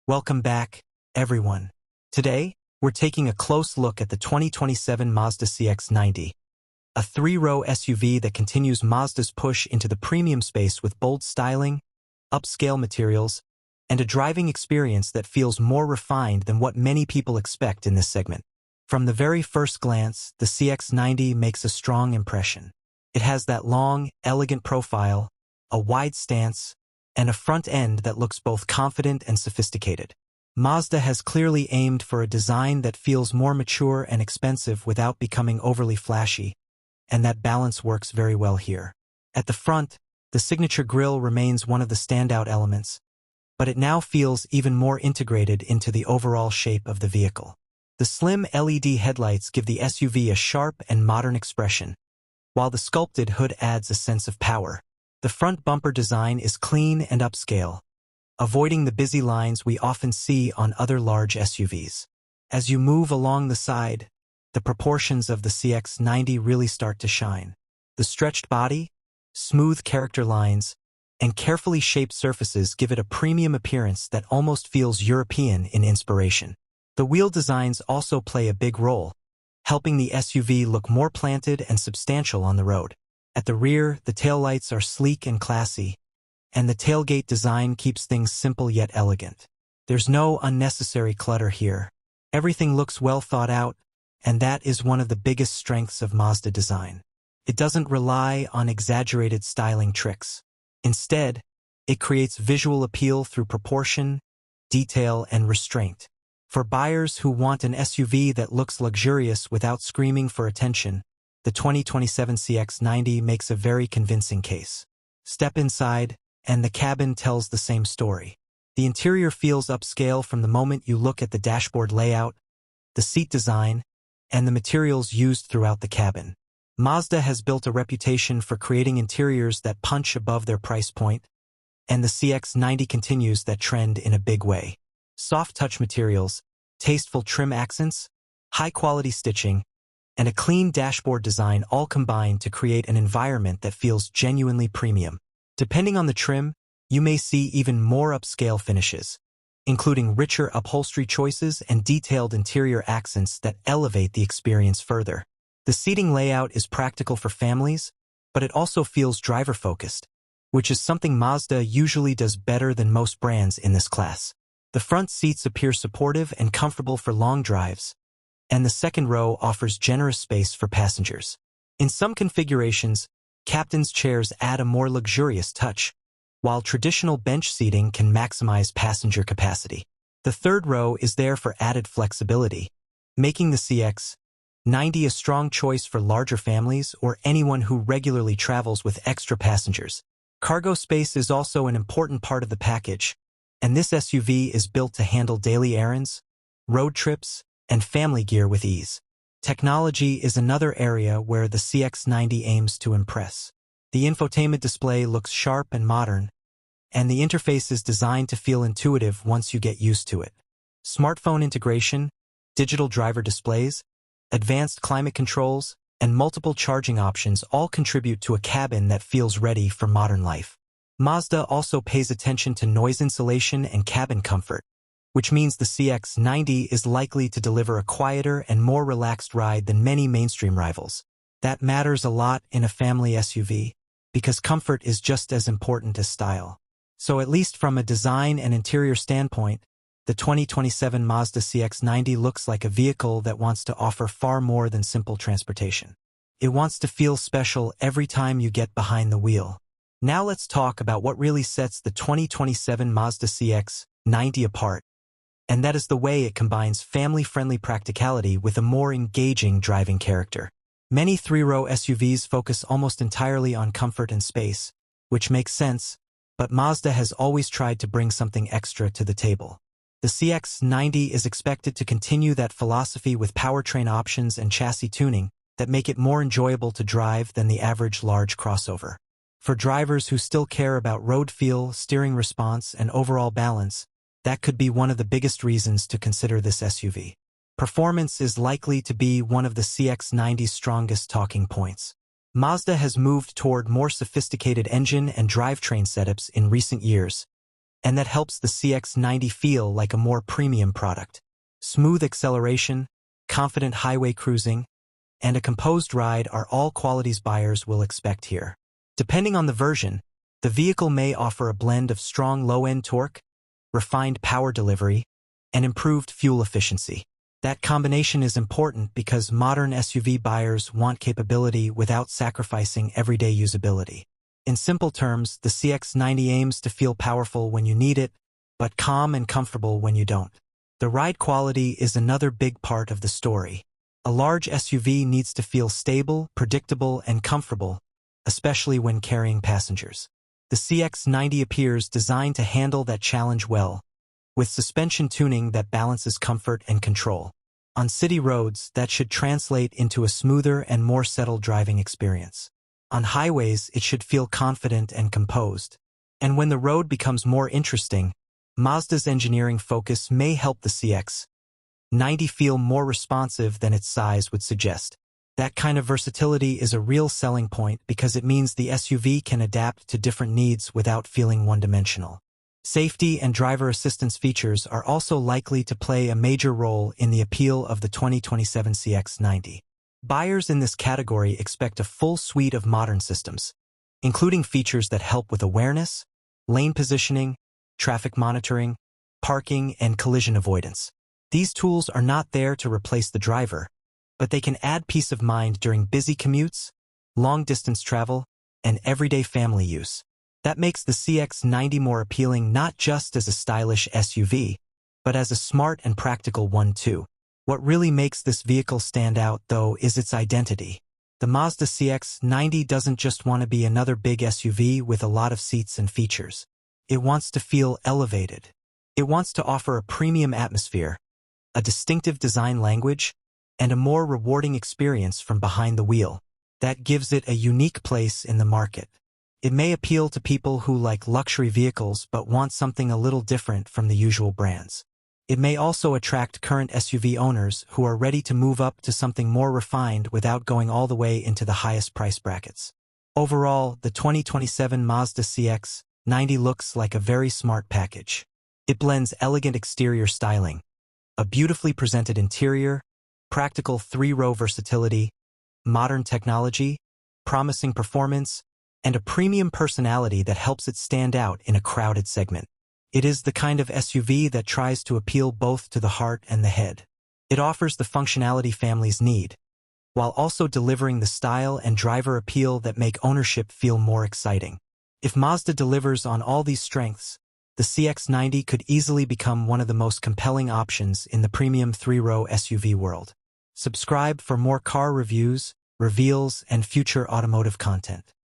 Welcome back, everyone. Today, we're taking a close look at the 2027 Mazda CX-90, a three-row SUV that continues Mazda's push into the premium space with bold styling, upscale materials, and a driving experience that feels more refined than what many people expect in this segment. From the very first glance, the CX-90 makes a strong impression. It has that long, elegant profile, a wide stance, and a front end that looks both confident and sophisticated. Mazda has clearly aimed for a design that feels more mature and expensive without becoming overly flashy, and that balance works very well here. At the front, the signature grille remains one of the standout elements, but it now feels even more integrated into the overall shape of the vehicle. The slim LED headlights give the SUV a sharp and modern expression, while the sculpted hood adds a sense of power. The front bumper design is clean and upscale, avoiding the busy lines we often see on other large SUVs. As you move along the side, the proportions of the CX-90 really start to shine. The stretched body, smooth character lines, and carefully shaped surfaces give it a premium appearance that almost feels European in inspiration. The wheel designs also play a big role, helping the SUV look more planted and substantial on the road. At the rear, the taillights are sleek and classy, and the tailgate design keeps things simple yet elegant. There's no unnecessary clutter here. Everything looks well thought out, and that is one of the biggest strengths of Mazda design. It doesn't rely on exaggerated styling tricks. Instead, it creates visual appeal through proportion, detail, and restraint. For buyers who want an SUV that looks luxurious without screaming for attention, the 2027 CX-90 makes a very convincing case. Step inside, and the cabin tells the same story. The interior feels upscale from the moment you look at the dashboard layout, the seat design, and the materials used throughout the cabin. Mazda has built a reputation for creating interiors that punch above their price point, and the CX-90 continues that trend in a big way. Soft touch materials, tasteful trim accents, high-quality stitching, and a clean dashboard design all combine to create an environment that feels genuinely premium. Depending on the trim, you may see even more upscale finishes, including richer upholstery choices and detailed interior accents that elevate the experience further. The seating layout is practical for families, but it also feels driver-focused, which is something Mazda usually does better than most brands in this class. The front seats appear supportive and comfortable for long drives, and the second row offers generous space for passengers. In some configurations, captain's chairs add a more luxurious touch, while traditional bench seating can maximize passenger capacity. The third row is there for added flexibility, making the CX-90 a strong choice for larger families or anyone who regularly travels with extra passengers. Cargo space is also an important part of the package, and this SUV is built to handle daily errands, road trips, and family gear with ease. Technology is another area where the CX-90 aims to impress. The infotainment display looks sharp and modern, and the interface is designed to feel intuitive once you get used to it. Smartphone integration, digital driver displays, advanced climate controls, and multiple charging options all contribute to a cabin that feels ready for modern life. Mazda also pays attention to noise insulation and cabin comfort, which means the CX-90 is likely to deliver a quieter and more relaxed ride than many mainstream rivals. That matters a lot in a family SUV, because comfort is just as important as style. So at least from a design and interior standpoint, the 2027 Mazda CX-90 looks like a vehicle that wants to offer far more than simple transportation. It wants to feel special every time you get behind the wheel. Now let's talk about what really sets the 2027 Mazda CX-90 apart, and that is the way it combines family-friendly practicality with a more engaging driving character. Many three-row SUVs focus almost entirely on comfort and space, which makes sense, but Mazda has always tried to bring something extra to the table. The CX-90 is expected to continue that philosophy with powertrain options and chassis tuning that make it more enjoyable to drive than the average large crossover. For drivers who still care about road feel, steering response, and overall balance, that could be one of the biggest reasons to consider this SUV. Performance is likely to be one of the CX-90's strongest talking points. Mazda has moved toward more sophisticated engine and drivetrain setups in recent years, and that helps the CX-90 feel like a more premium product. Smooth acceleration, confident highway cruising, and a composed ride are all qualities buyers will expect here. Depending on the version, the vehicle may offer a blend of strong low-end torque, refined power delivery, and improved fuel efficiency. That combination is important because modern SUV buyers want capability without sacrificing everyday usability. In simple terms, the CX-90 aims to feel powerful when you need it, but calm and comfortable when you don't. The ride quality is another big part of the story. A large SUV needs to feel stable, predictable, and comfortable, especially when carrying passengers. The CX-90 appears designed to handle that challenge well, with suspension tuning that balances comfort and control. On city roads, that should translate into a smoother and more settled driving experience. On highways, it should feel confident and composed. And when the road becomes more interesting, Mazda's engineering focus may help the CX-90 feel more responsive than its size would suggest. That kind of versatility is a real selling point because it means the SUV can adapt to different needs without feeling one-dimensional. Safety and driver assistance features are also likely to play a major role in the appeal of the 2027 CX-90. Buyers in this category expect a full suite of modern systems, including features that help with awareness, lane positioning, traffic monitoring, parking, and collision avoidance. These tools are not there to replace the driver, but they can add peace of mind during busy commutes, long-distance travel, and everyday family use. That makes the CX-90 more appealing not just as a stylish SUV, but as a smart and practical one too. What really makes this vehicle stand out, though, is its identity. The Mazda CX-90 doesn't just want to be another big SUV with a lot of seats and features. It wants to feel elevated. It wants to offer a premium atmosphere, a distinctive design language, and a more rewarding experience from behind the wheel. That gives it a unique place in the market. It may appeal to people who like luxury vehicles but want something a little different from the usual brands. It may also attract current SUV owners who are ready to move up to something more refined without going all the way into the highest price brackets. Overall, the 2027 Mazda CX-90 looks like a very smart package. It blends elegant exterior styling, a beautifully presented interior, practical three-row versatility, modern technology, promising performance, and a premium personality that helps it stand out in a crowded segment. It is the kind of SUV that tries to appeal both to the heart and the head. It offers the functionality families need, while also delivering the style and driver appeal that make ownership feel more exciting. If Mazda delivers on all these strengths, the CX-90 could easily become one of the most compelling options in the premium three-row SUV world. Subscribe for more car reviews, reveals, and future automotive content.